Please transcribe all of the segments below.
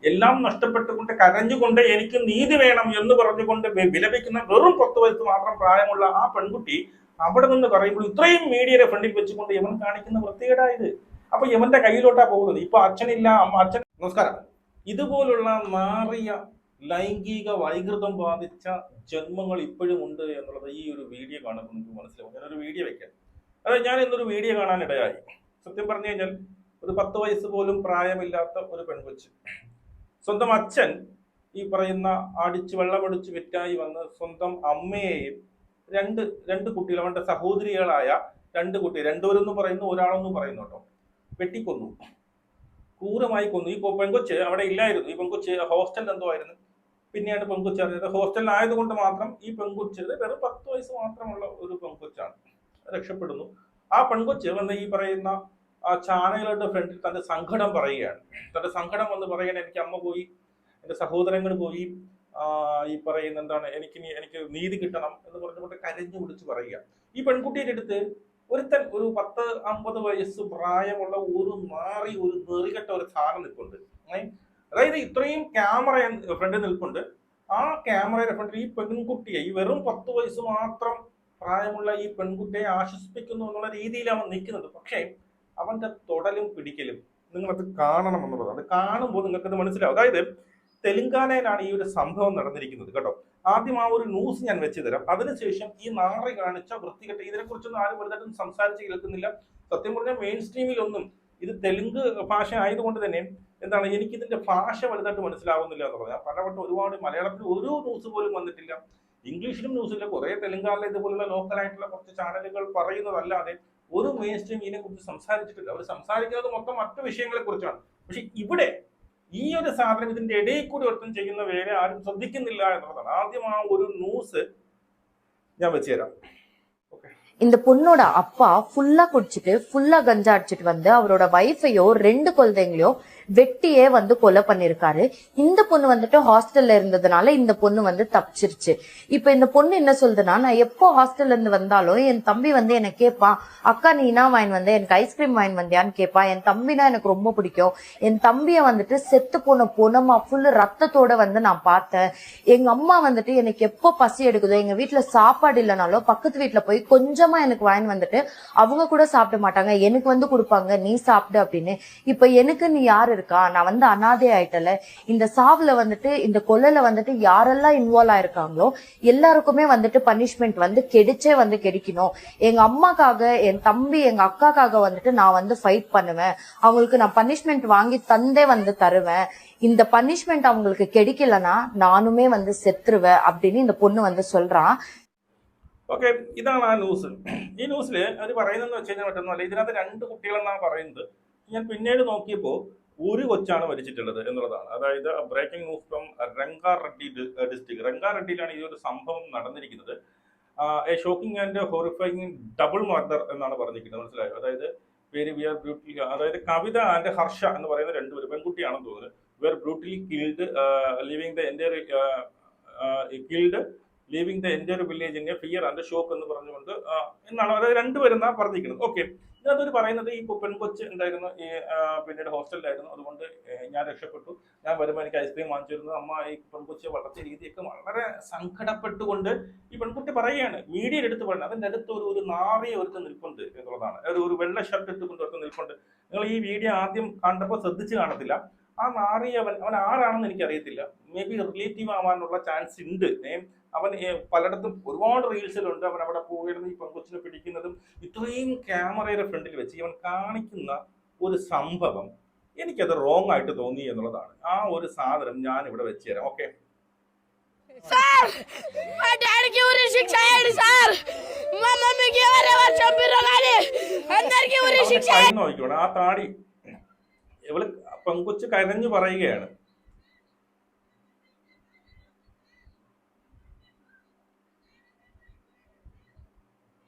എല്ലാം നഷ്ടപ്പെട്ടുകൊണ്ട് കരഞ്ഞുകൊണ്ട് എനിക്ക് നീതി വേണം എന്ന് പറഞ്ഞുകൊണ്ട് വിലപിക്കുന്ന വെറും 10 വയസ്സ് മാത്രം പ്രായമുള്ള ആ പെൺകുട്ടി അവിടെ നിന്ന് പറയുമ്പോൾ ഇത്രയും മീഡിയയുടെ ഫ്രണ്ടിൽ വെച്ചുകൊണ്ട് യമൻ കാണിക്കുന്ന വൃത്തികേടായത്. അപ്പൊ യമന്റെ കയ്യിലോട്ടാ പോകുന്നത്. ഇപ്പൊ അച്ഛനില്ല, അച്ഛൻ. നമസ്കാരം. ഇതുപോലുള്ള മാറിയ ലൈംഗിക വൈകൃതം ബാധിച്ച ജന്മങ്ങൾ ഇപ്പോഴും ഉണ്ട് എന്നുള്ളത് ഈ ഒരു വീഡിയോ കാണുമ്പോൾ നിങ്ങൾക്ക് മനസ്സിലാവും. ഞാനൊരു വീഡിയോ വെക്കാം. അതായത് ഞാൻ ഇന്നൊരു വീഡിയോ കാണാനിടയായി. സത്യം പറഞ്ഞു കഴിഞ്ഞാൽ ഒരു 10 വയസ്സ് പോലും പ്രായമില്ലാത്ത ഒരു പെൺകൊച്ച്, സ്വന്തം അച്ഛൻ ഈ പറയുന്ന അടിച്ച് വെള്ളമടിച്ച് വിറ്റായി വന്ന് സ്വന്തം അമ്മയെയും രണ്ട് കുട്ടികൾ, അവന്റെ സഹോദരികളായ 2 കുട്ടികൾ, രണ്ടുപേരെന്ന് പറയുന്നു, ഒരാളെന്നും പറയുന്നു കേട്ടോ, വെട്ടിക്കൊന്നു, ക്രൂരമായി കൊന്നു. ഈ പെൺകൊച്ച് അവിടെ ഇല്ലായിരുന്നു. ഈ പെൺകൊച്ച് ഹോസ്റ്റലിൽ എന്തോ ആയിരുന്നു. പിന്നെയാണ് പെൺകൊച്ച് അറിഞ്ഞത്. ഹോസ്റ്റലിലായതുകൊണ്ട് മാത്രം ഈ പെൺകൊച്ച് വെറും 10 വയസ്സ് മാത്രമുള്ള ഒരു പെൺകൊച്ചാണ്, രക്ഷപ്പെടുന്നു. ആ പെൺകൊച്ച് വന്ന് ഈ പറയുന്ന ചാനലുകളുടെ ഫ്രണ്ടിൽ തന്റെ സങ്കടം പറയുകയാണ്. തന്റെ സങ്കടം വന്ന് പറയുകയാണ്, എനിക്ക് അമ്മ പോയി, എന്റെ സഹോദരങ്ങൾ പോയി, ഈ പറയുന്ന എന്താണ്, എനിക്ക് നീതി കിട്ടണം എന്ന് പറഞ്ഞുകൊണ്ട് കരഞ്ഞു വിളിച്ച് പറയുക. ഈ പെൺകുട്ടിയുടെ അടുത്ത് ഒരുത്തൻ ഒരു 10-50 വയസ്സ് പ്രായമുള്ള ഒരു നെറികെട്ട ഒരു സാധനം നിൽപ്പുണ്ട്. അതായത് ഇത്രയും ക്യാമറ ഫ്രണ്ടിൽ നിൽപ്പുണ്ട്. ആ ക്യാമറയുടെ ഫ്രണ്ടിൽ ഈ പെൺകുട്ടിയെ, ഈ വെറും 10 വയസ്സ് മാത്രം പ്രായമുള്ള ഈ പെൺകുട്ടിയെ ആശ്വസിപ്പിക്കുന്നു എന്നുള്ള രീതിയിലാണ് അവൻ നിൽക്കുന്നത്. പക്ഷേ അവന്റെ തൊടലും പിടിക്കലും നിങ്ങളത് കാണണം എന്നുള്ളതാണ്. അത് കാണുമ്പോൾ നിങ്ങൾക്കത് മനസ്സിലാവും. അതായത് തെലങ്കാനയിലാണ് ഈ ഒരു സംഭവം നടന്നിരിക്കുന്നത് കേട്ടോ. ആദ്യം ആ ഒരു ന്യൂസ് ഞാൻ വെച്ച് തരാം. അതിനുശേഷം ഈ നാറി കാണിച്ച വൃത്തികെട്ട, ഇതിനെക്കുറിച്ചൊന്നും ആരും വലുതായിട്ടും സംസാരിച്ച് കേൾക്കുന്നില്ല. സത്യം പറഞ്ഞാൽ മെയിൻ സ്ട്രീമിലൊന്നും, ഇത് തെലുങ്ക് ഭാഷ ആയതുകൊണ്ട് തന്നെ എന്താണ്, എനിക്കിതിന്റെ ഭാഷ വലുതായിട്ട് മനസ്സിലാവുന്നില്ല എന്ന് പറഞ്ഞാൽ പലവട്ടം ഒരുപാട് മലയാളത്തിൽ ഒരു ന്യൂസ് പോലും വന്നിട്ടില്ല, ഇംഗ്ലീഷിലും ന്യൂസില്ല. കുറെ തെലങ്കാനയിലെ ഇതുപോലുള്ള ലോക്കലായിട്ടുള്ള കുറച്ച് ചാനലുകൾ പറയുന്നതല്ലാതെ ഒരു മെയിൻ സ്ട്രീം ഇതിനെ കുറിച്ച് സംസാരിച്ചിട്ടില്ല. അവർ സംസാരിക്കുന്നത് മൊത്തം മറ്റു വിഷയങ്ങളെ കുറിച്ചാണ്. പക്ഷെ ഇവിടെ ഈ ഒരു സാധനം ഇതിന്റെ ഇടയിൽ കൂടി ഒരുത്തം ചെയ്യുന്ന വേറെ ആരും ശ്രദ്ധിക്കുന്നില്ല എന്നുള്ളതാണ്. ആദ്യം ആ ഒരു ന്യൂസ് ഞാൻ വെച്ച് തരാം. இந்த பொண்ணோட அப்பா ஃபுல்லா குடிச்சிட்டு ஃபுல்லா கஞ்சா அடிச்சிட்டு வந்து அவரோட வைஃபையோ 2 குழந்தைங்களையோ வெட்டியே வந்து கொலை பண்ணிருக்காரு. இந்த பொண்ணு வந்துட்டு ஹாஸ்டல்ல இருந்ததுனால இந்த பொண்ணு வந்து தப்பிச்சிருச்சு. இப்ப இந்த பொண்ணு என்ன சொல்லுதுன்னா, நான் எப்போ ஹாஸ்டல்ல இருந்து வந்தாலும் என் தம்பி வந்து என்ன கேட்பான், அக்கா நீ என்ன வாங்கி வந்த, எனக்கு ஐஸ்கிரீம் வாங்கி வந்தியான்னு கேட்பான். என் தம்பினா எனக்கு ரொம்ப பிடிக்கும். என் தம்பிய வந்துட்டு செத்து போன பொணமா ஃபுல்லு ரத்தத்தோட வந்து நான் பார்த்தேன். எங்க அம்மா வந்துட்டு எனக்கு எப்போ பசி எடுக்குதோ, எங்க வீட்டுல சாப்பாடு இல்லைனாலும் பக்கத்து வீட்டுல போய் கொஞ்சமா எனக்கு வாங்கி வந்துட்டு அவங்க கூட சாப்பிட மாட்டாங்க, எனக்கு வந்து கொடுப்பாங்க, நீ சாப்பிடு அப்படின்னு. இப்ப எனக்கு நீ யாரு இருக்கா, நான் வந்து அனாதை ஆயிட்டல. இந்த சாவுல வந்துட்டு, இந்த கொலையில வந்துட்டு யாரெல்லாம் இன்வால்வ் ஆயிருக்காங்களோ எல்லாருக்குமே வந்துட்டு பனிஷ்மெண்ட் வந்து கிடைச்சே வந்து கிடைக்கணும். எங்க அம்மாக்காக, என் தம்பி, எங்க அக்காக்காக வந்துட்டு நான் வந்து ஃபைட் பண்ணுவேன். அவங்களுக்கு நான் பனிஷ்மெண்ட் வாங்கி தந்தே வந்து தருவேன். இந்த பனிஷ்மெண்ட் அவங்களுக்கு கிடைக்கலன்னா நானுமே வந்து செத்துருவேன் அப்படின்னு இந்த பொண்ணு வந்து சொல்றான். ഓക്കെ, ഇതാണ് ആ ന്യൂസ്. ഈ ന്യൂസിൽ അവർ പറയുന്നതെന്ന് വെച്ച് കഴിഞ്ഞാൽ മറ്റൊന്നുമല്ല, ഇതിനകത്ത് 2 കുട്ടികളെന്നാണ് പറയുന്നത്. ഞാൻ പിന്നീട് നോക്കിയപ്പോൾ ഒരു കൊച്ചാണ് മരിച്ചിട്ടുള്ളത് എന്നുള്ളതാണ്. അതായത് breaking news from Rangareddy district. രംഗാറെഡ്ഡിയിലാണ് ഈ ഒരു സംഭവം നടന്നിരിക്കുന്നത്. A shocking and horrifying double murder എന്നാണ് പറഞ്ഞിരിക്കുന്നത്, മനസ്സിലായോ? അതായത് വെരി വിയർ ബ്യൂട്ടി, അതായത് കവിത ആൻഡ് ഹർഷ എന്ന് പറയുന്ന 2 പേര്, പെൺകുട്ടിയാണെന്ന് തോന്നുന്നത്, were brutally killed leaving the entire killed leaving the entire village in a fear and shock എന്ന് പറഞ്ഞുകൊണ്ട് എന്നാണ്, അതായത് 2 പേരെന്നാണ് പറഞ്ഞിരിക്കുന്നത്. ഓക്കെ, ഇതിനകത്തൊരു പറയുന്നത് ഈ പെൺകൊച്ച് എന്തായിരുന്നു, ഈ പിന്നീട് ഹോസ്റ്റലിലായിരുന്നു, അതുകൊണ്ട് ഞാൻ രക്ഷപ്പെട്ടു, ഞാൻ വരുമ്പോൾ എനിക്ക് ഐസ്ക്രീം വാങ്ങിച്ചു തരുന്നു, അമ്മ ഈ പെൺകൊച്ചിയെ വളർത്തിയ രീതിയൊക്കെ വളരെ സങ്കടപ്പെട്ടുകൊണ്ട് ഈ പെൺകുട്ടി പറയുകയാണ്. മീഡിയയുടെ അടുത്ത് പറയുന്നത്, അതിൻ്റെ അടുത്ത് ഒരു നാറിയ ഒരുത്ത് നിൽപ്പുണ്ട് എന്നുള്ളതാണ്. ഒരു വെള്ള ഷർട്ട് ഇട്ടുകൊണ്ട് ഒരുത്ത് നിൽപ്പുണ്ട്. നിങ്ങൾ ഈ വീഡിയോ ആദ്യം കണ്ടപ്പോൾ ശ്രദ്ധിച്ച് കാണത്തില്ല. ആ നാറിയവൻ, അവൻ ആരാണെന്ന് എനിക്കറിയത്തില്ല, മേ ബി റിലേറ്റീവ് ആവാനുള്ള ചാൻസ് ഉണ്ട്. അവൻ പലയിടത്തും ഒരുപാട് റീൽസിലുണ്ട്. അവൻ അവിടെ പോയിരുന്ന് ഈ പെൺകൊച്ചിനെ പിടിക്കുന്നതും ഇത്രയും ക്യാമറയുടെ ഫ്രണ്ടിൽ വെച്ച് ഇവൻ കാണിക്കുന്ന ഒരു സംഭവം എനിക്കത് റോങ് ആയിട്ട് തോന്നി എന്നുള്ളതാണ്. ആ ഒരു സാധനം ഞാൻ ഇവിടെ വെച്ച് തരാം. ഓക്കെ, നോക്കിക്കോണം ആ താടി. ഇവള് പെൺകൊച്ച് കരഞ്ഞു പറയുകയാണ്.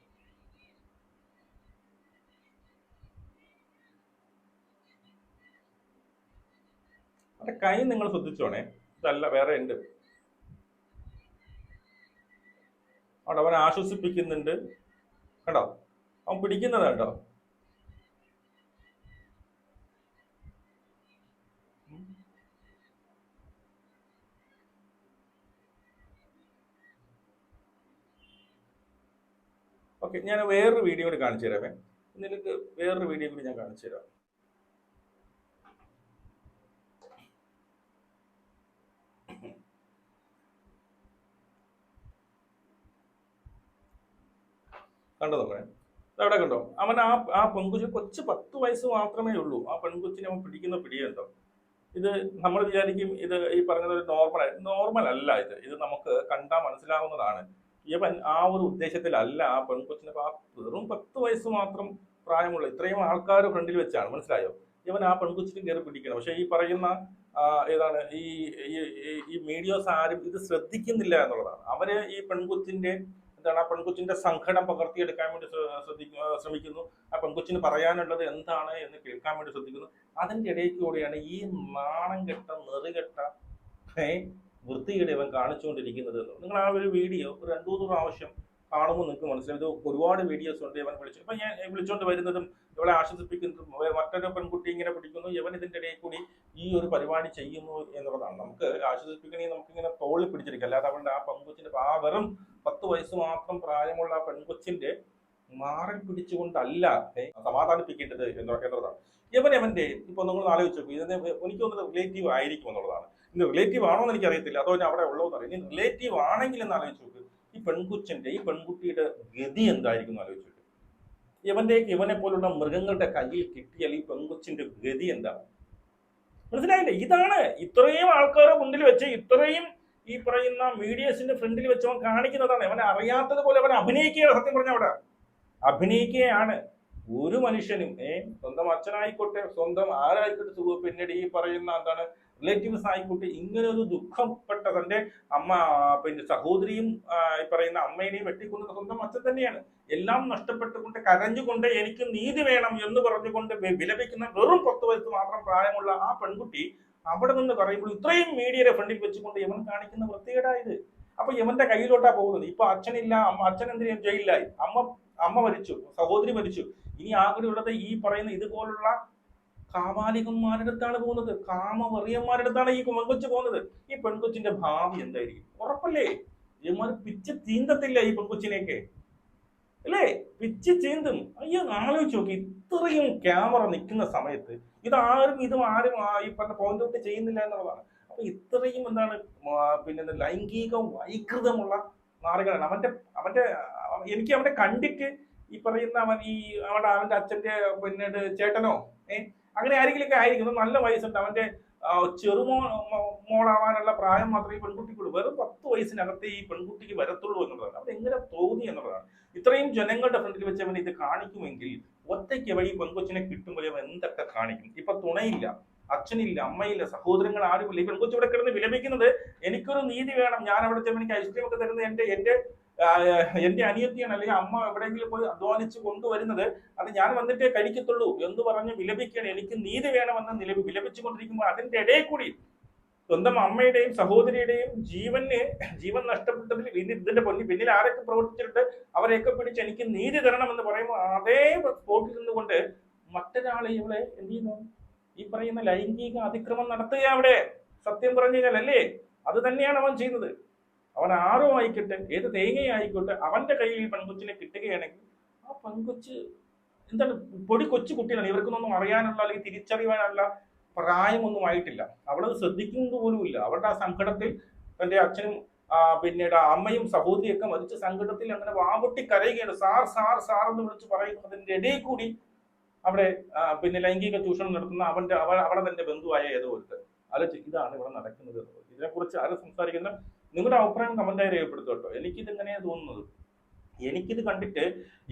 അവന്റെ കൈ നിങ്ങൾ ശ്രദ്ധിച്ചോണേ, ഇതല്ല വേറെ ഉണ്ട്. അവിടെ അവൻ ആശ്വസിപ്പിക്കുന്നുണ്ട് കണ്ടോ, അവൻ പിടിക്കുന്നത് കണ്ടോ. ഓക്കെ, ഞാൻ വേറൊരു വീഡിയോ കൂടി കാണിച്ചു തരാമേ. നിങ്ങൾക്ക് വേറൊരു വീഡിയോ കൂടി ഞാൻ കാണിച്ചു തരാം. കണ്ടോ നമ്മളെ? അവിടെ കണ്ടോ? അവൻ ആ പെൺകുച്ചി കൊച്ചു 10 വയസ്സ് മാത്രമേ ഉള്ളൂ. ആ പെൺകുച്ചിനെ അവൻ പിടിക്കുന്ന പിടിയുണ്ടോ? ഇത് നമ്മൾ വിചാരിക്കും ഇത് ഈ പറഞ്ഞത് ഒരു നോർമൽ അല്ല. ഇത് നമുക്ക് കണ്ടാൽ മനസ്സിലാവുന്നതാണ്. ഇവൻ ആ ഒരു ഉദ്ദേശത്തിലല്ല ആ പെൺകൊച്ചിനെ ആ വെറും 10 വയസ്സ് മാത്രം പ്രായമുള്ള ഇത്രയും ആൾക്കാർ ഫ്രണ്ടിൽ വെച്ചാണ്, മനസ്സിലായോ? ഇവൻ ആ പെൺകൊച്ചിനെ കയറി പിടിക്കണം. പക്ഷെ ഈ പറയുന്ന ഏതാണ് ഈ മീഡിയോസ് ആരും ഇത് ശ്രദ്ധിക്കുന്നില്ല എന്നുള്ളതാണ്. അവര് ഈ പെൺകൊച്ചിന്റെ എന്താണ് ആ പെൺകൊച്ചിന്റെ സങ്കടം പകർത്തിയെടുക്കാൻ വേണ്ടി ശ്രമിക്കുന്നു. ആ പെൺകൊച്ചിന് പറയാനുള്ളത് എന്താണ് എന്ന് കേൾക്കാൻ വേണ്ടി ശ്രദ്ധിക്കുന്നു. അതിന്റെ ഇടയിൽ കൂടെയാണ് ഈ നാണം കെട്ട നെറുകെട്ട വൃത്തിയുടെ ഇവൻ കാണിച്ചുകൊണ്ടിരിക്കുന്നത്. നിങ്ങൾ ആ ഒരു വീഡിയോ ഒരു 2-3 പ്രാവശ്യം കാണുമ്പോൾ നിങ്ങൾക്ക് മനസ്സിലാവും. ഇത് ഒരുപാട് വീഡിയോസ് ഉണ്ട്. ഇവൻ ഇപ്പൊ ഞാൻ വിളിച്ചോണ്ട് വരുന്നതും ഇവളെ ആശ്വസിപ്പിക്കുന്നതും മറ്റൊരു പെൺകുട്ടി ഇങ്ങനെ പിടിക്കുന്നു, ഇവൻ ഇതിന്റെ ഇടയിൽ കൂടി ഈ ഒരു പരിപാടി ചെയ്യുന്നു എന്നുള്ളതാണ്. നമുക്ക് ആശ്വസിപ്പിക്കണമെങ്കിൽ നമുക്കിങ്ങനെ തോളിൽ പിടിച്ചിരിക്കും. അല്ലാതെ അവളുടെ ആ പെൺകൊച്ചിന്റെ ആ വെറും 10 വയസ്സ് മാത്രം പ്രായമുള്ള ആ പെൺകൊച്ചിന്റെ മാറിൽ പിടിച്ചുകൊണ്ടല്ല സമാധാനിപ്പിക്കേണ്ടത് എന്നുള്ളതാണ്. ഇവന്റെ ഇപ്പൊ നിങ്ങൾ ആലോചിച്ച് നോക്കും, ഇതിന് എനിക്ക് തോന്നുന്നത് റിലേറ്റീവ് ആയിരിക്കും എന്നുള്ളതാണ്. ഇനി റിലേറ്റീവ് ആണോ എന്ന് എനിക്കറിയത്തില്ല, അതോ അവിടെ ഉള്ളതെന്ന് അറിയാം. ഇനി റിലേറ്റീവ് ആണെങ്കിൽ എന്ന് ആലോചിച്ച് നോക്ക്, ഈ പെൺകുട്ടിയുടെ ഗതി എന്തായിരിക്കും എന്ന് ആലോചിച്ച് നോക്ക്. ഇവനെ പോലുള്ള മൃഗങ്ങളുടെ കയ്യിൽ കിട്ടിയാൽ ഈ പെൺകൊച്ചിന്റെ ഗതി എന്താ? മനസ്സിലായില്ലേ? ഇതാണ് ഇത്രയും ആൾക്കാരെ മുന്നിൽ വെച്ച് ഇത്രയും ഈ പറയുന്ന മീഡിയസിന്റെ ഫ്രണ്ടിൽ വെച്ച് അവൻ കാണിക്കുന്നതാണ്. അവനെ അറിയാത്തതുപോലെ അവൻ അഭിനയിക്കുകയാണ്. സത്യം പറഞ്ഞ അവിടെ അഭിനയിക്കുകയാണ്. ഒരു മനുഷ്യനും സ്വന്തം അച്ഛനായിക്കോട്ടെ സ്വന്തം ആരായിക്കോട്ടെ പിന്നീട് ഈ പറയുന്ന എന്താണ് റിലേറ്റീവ്സ് ആയിക്കോട്ടെ ഇങ്ങനെ ഒരു ദുഃഖപ്പെട്ട തന്റെ അമ്മ പിന്നെ സഹോദരിയും ഈ പറയുന്ന അമ്മേനെയും വെട്ടിക്കൊന്നത് സ്വന്തം അച്ഛൻ തന്നെയാണ്. എല്ലാം നഷ്ടപ്പെട്ടുകൊണ്ട് കരഞ്ഞുകൊണ്ട് എനിക്ക് നീതി വേണം എന്ന് പറഞ്ഞുകൊണ്ട് വിലപിക്കുന്ന വെറും 10 വയസ്സ് മാത്രം പ്രായമുള്ള ആ പെൺകുട്ടി അവിടെ നിന്ന് പറയുമ്പോൾ ഇത്രയും മീഡിയയുടെ ഫ്രണ്ടിൽ വെച്ചുകൊണ്ട് ഇവൻ കാണിക്കുന്ന വൃത്തികേടായത്. അപ്പൊ ഇവന്റെ കയ്യിലോട്ടാ പോകുന്നത്. ഇപ്പൊ അച്ഛനില്ല, അച്ഛൻ എന്തിനും ജയിലിലായി, അമ്മ മരിച്ചു, സഹോദരി മരിച്ചു. ഇനി ആകെ ഉള്ളത് ഈ പറയുന്ന ഇതുപോലുള്ള കാമാലികന്മാരുടെ അടുത്താണ് പോകുന്നത്, കാമവറിയന്മാരുടെ അടുത്താണ് ഈ പെൺകൊച്ചു പോകുന്നത്. ഈ പെൺകൊച്ചിന്റെ ഭാവി എന്തായിരിക്കും? ഉറപ്പല്ലേ ഇവന്മാർ പിച്ച് തീന്തത്തില്ല ഈ പെൺകൊച്ചിനെയൊക്കെ, അല്ലേ? പിച്ച് ചീന്തും. അയ്യോ, ആലോചിച്ച് നോക്കി, ഇത്രയും ക്യാമറ നിൽക്കുന്ന സമയത്ത് ഇതും ഈ പറഞ്ഞ പോയിന്റ് ഔട്ട് ചെയ്യുന്നില്ല എന്നുള്ളതാണ്. അപ്പൊ ഇത്രയും എന്താണ് പിന്നെ ലൈംഗിക വൈകൃതമുള്ള നാളുകളാണ് അവന്റെ എനിക്ക് അവനെ കണ്ടിട്ട് ഈ പറയുന്ന അവന്റെ അച്ഛന്റെ പിന്നീട് ചേട്ടനോ അങ്ങനെ ആരെങ്കിലൊക്കെ ആയിരിക്കും. നല്ല വയസ്സുണ്ട്, അവന്റെ മോളാവാനുള്ള പ്രായം മാത്രമേ ഈ പെൺകുട്ടിക്കുള്ളൂ. വെറും 10 വയസ്സിനകത്ത് ഈ പെൺകുട്ടിക്ക് വരത്തുള്ളൂ എന്നുള്ളതാണ്. അവിടെ എങ്ങനെ തോന്നി എന്നുള്ളതാണ്. ഇത്രയും ജനങ്ങളുടെ ഫ്രണ്ടിൽ വെച്ച് അവൻ ഇത് കാണിക്കുമെങ്കിൽ ഒറ്റയ്ക്ക് വഴി പെൺകൊച്ചിനെ കിട്ടുമ്പോൾ അവൻ എന്തൊക്കെ കാണിക്കും? ഇപ്പൊ തുണയില്ല, അച്ഛനില്ല, അമ്മയില്ല, സഹോദരങ്ങൾ ആരുമില്ല. ഈ പെൺകൊച്ചു ഇവിടെ കിടന്ന് വിലപിക്കുന്നത് എനിക്കൊരു നീതി വേണം, ഞാൻ അവിടെ ചെന്ന് എനിക്ക് ഐസ്ക്രീം ഒക്കെ തരുന്നത് എന്റെ അനിയത്തിയാണ്, അല്ലെങ്കിൽ അമ്മ എവിടെയെങ്കിലും പോയി അധ്വാനിച്ച് കൊണ്ടുവരുന്നത്, അത് ഞാൻ വന്നിട്ടേ കഴിക്കത്തുള്ളൂ എന്ന് പറഞ്ഞ് വിലപിക്കുകയാണ്. എനിക്ക് നീതി വേണമെന്ന് വിലപിച്ചുകൊണ്ടിരിക്കുമ്പോൾ അതിന്റെ ഇടയിൽ കൂടി സ്വന്തം അമ്മയുടെയും സഹോദരിയുടെയും ജീവൻ നഷ്ടപ്പെട്ടതിൽ ഇതിന്റെ പിന്നിൽ ആരൊക്കെ പ്രവർത്തിച്ചിട്ട് അവരെയൊക്കെ പിടിച്ച് എനിക്ക് നീതി തരണമെന്ന് പറയുമ്പോൾ അതേ സ്പോട്ടിൽ നിന്നുകൊണ്ട് മറ്റൊരാളെ ഇവിടെ എന്ത് ചെയ്യുന്നു? ഈ പറയുന്ന ലൈംഗിക അതിക്രമം നടത്തുക അവിടെ. സത്യം പറഞ്ഞു കഴിഞ്ഞാൽ അല്ലേ, അത് തന്നെയാണ് അവൻ ചെയ്യുന്നത്. അവൻ ആരോ ആയിക്കോട്ടെ, ഏത് തേങ്ങയായിക്കോട്ടെ, അവന്റെ കയ്യിൽ പെൺകൊച്ചിനെ കിട്ടുകയാണെങ്കിൽ ആ പെൺകൊച്ച് എന്താണ് കൊച്ചു കുട്ടിയാണ്. ഇവർക്കൊന്നും അറിയാനുള്ള അല്ലെങ്കിൽ തിരിച്ചറിയാനുള്ള പ്രായമൊന്നും ആയിട്ടില്ല. അവളത് ശ്രദ്ധിക്കുന്നത് പോലുമില്ല. അവളുടെ ആ സങ്കടത്തിൽ തന്റെ അച്ഛനും പിന്നീട് അമ്മയും സഹോദരിയൊക്കെ മരിച്ച സങ്കടത്തിൽ അങ്ങനെ വാവൊട്ടി കരയുകയാണ്. സാർ സാർ സാർ എന്ന് വിളിച്ച് പറയുന്നതിന്റെ ഇടയിൽ കൂടി അവിടെ പിന്നെ ലൈംഗിക ചൂഷണം നടത്തുന്ന അവളെ തന്റെ ബന്ധുവായ ഏതോ ഒരുത്തർ. ആലോചിച്ച് ഇതാണ് ഇവിടെ നടക്കുന്നത്. ഇതിനെക്കുറിച്ച് ആരും സംസാരിക്കുന്ന നിങ്ങളുടെ അഭിപ്രായം കമന്റായി രേഖപ്പെടുത്തും. എനിക്കിതെങ്ങനെയാണ് തോന്നുന്നത്? എനിക്കിത് കണ്ടിട്ട്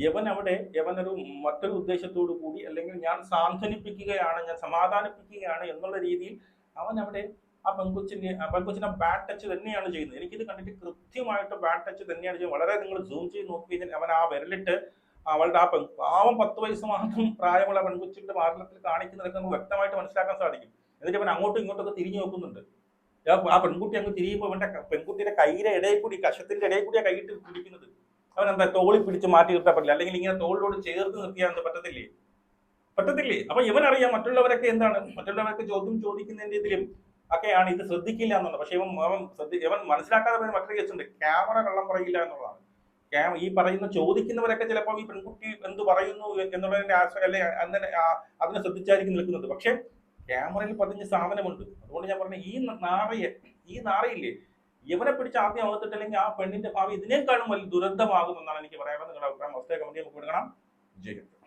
യവനൊരു മറ്റൊരു ഉദ്ദേശത്തോടു കൂടി, അല്ലെങ്കിൽ ഞാൻ സാന്ത്വനിപ്പിക്കുകയാണ്, ഞാൻ സമാധാനിപ്പിക്കുകയാണ് എന്നുള്ള രീതിയിൽ അവൻ അവിടെ ആ പെൺകൊച്ചിനെ ബാഡ് ടച്ച് തന്നെയാണ് ചെയ്യുന്നത്. എനിക്കിത് കണ്ടിട്ട് കൃത്യമായിട്ട് ബാഡ് ടച്ച് തന്നെയാണ് ചെയ്യുന്നത്. വളരെ നിങ്ങൾ സൂം ചെയ്ത് നോക്കി കഴിഞ്ഞാൽ അവൻ ആ വിരലിട്ട് അവളുടെ ആ പാവം 10 വയസ്സ് മാത്രം പ്രായമുള്ള പെൺകൊച്ചിന്റെ മാർഗത്തിൽ കാണിക്കുന്നതൊക്കെ നമുക്ക് വ്യക്തമായിട്ട് മനസ്സിലാക്കാൻ സാധിക്കും. എന്നിട്ട് അവൻ അങ്ങോട്ടും ഇങ്ങോട്ടൊക്കെ തിരിഞ്ഞു നോക്കുന്നുണ്ട്. ആ പെൺകുട്ടി അങ്ങ് തിരിയുമ്പോൾ അവന്റെ പെൺകുട്ടിയുടെ കൈയുടെ ഇടയിൽ കൂടി, കഷത്തിന്റെ ഇടയിൽ കൂടിയാണ് കൈയിട്ട് പിടിക്കുന്നത്. അവൻ എന്താ തോളിൽ പിടിച്ച് മാറ്റി നിർത്താൻ പറ്റില്ല, അല്ലെങ്കിൽ ഇങ്ങനെ തോളിലോട് ചേർത്ത് നിർത്തിയാൽ പറ്റത്തില്ലേ? അപ്പൊ ഇവനറിയാം മറ്റുള്ളവരൊക്കെ എന്താണ്, മറ്റുള്ളവരൊക്കെ ചോദിക്കുന്നതിന്റെ ഇതിലും ഒക്കെയാണ് ഇത് ശ്രദ്ധിക്കില്ല എന്നുള്ളത്. പക്ഷെ ഇവൻ മനസ്സിലാക്കാതെ പോയ മറ്റൊരു കേസുണ്ട്, ക്യാമറ കള്ളം പറയില്ല എന്നുള്ളതാണ്. ഈ പറയുന്ന ചോദിക്കുന്നവരൊക്കെ ചിലപ്പോൾ ഈ പെൺകുട്ടി എന്ത് പറയുന്നു എന്നുള്ളതിന്റെ ആശ്രയം അല്ലെ അങ്ങനെ അതിനെ ശ്രദ്ധിച്ചായിരിക്കും നിൽക്കുന്നത്. പക്ഷെ ക്യാമറയിൽ പതിഞ്ഞ സാധനമുണ്ട്. അതുകൊണ്ട് ഞാൻ പറഞ്ഞ ഈ നാറയില്ലേ, ഇവനെ പിടിച്ച് ആദ്യം അകത്തിട്ടില്ലെങ്കിൽ ആ പെണ്ണിന്റെ ഭാവി ഇതിനേക്കാളും വലിയ ദുരന്തമാകുമെന്നാണ് എനിക്ക് പറയാനുള്ളത്. നിങ്ങളുടെ അഭിപ്രായം കമന്റ് നമുക്ക് കൊടുക്കണം. ജയ് ഹിന്ദ്.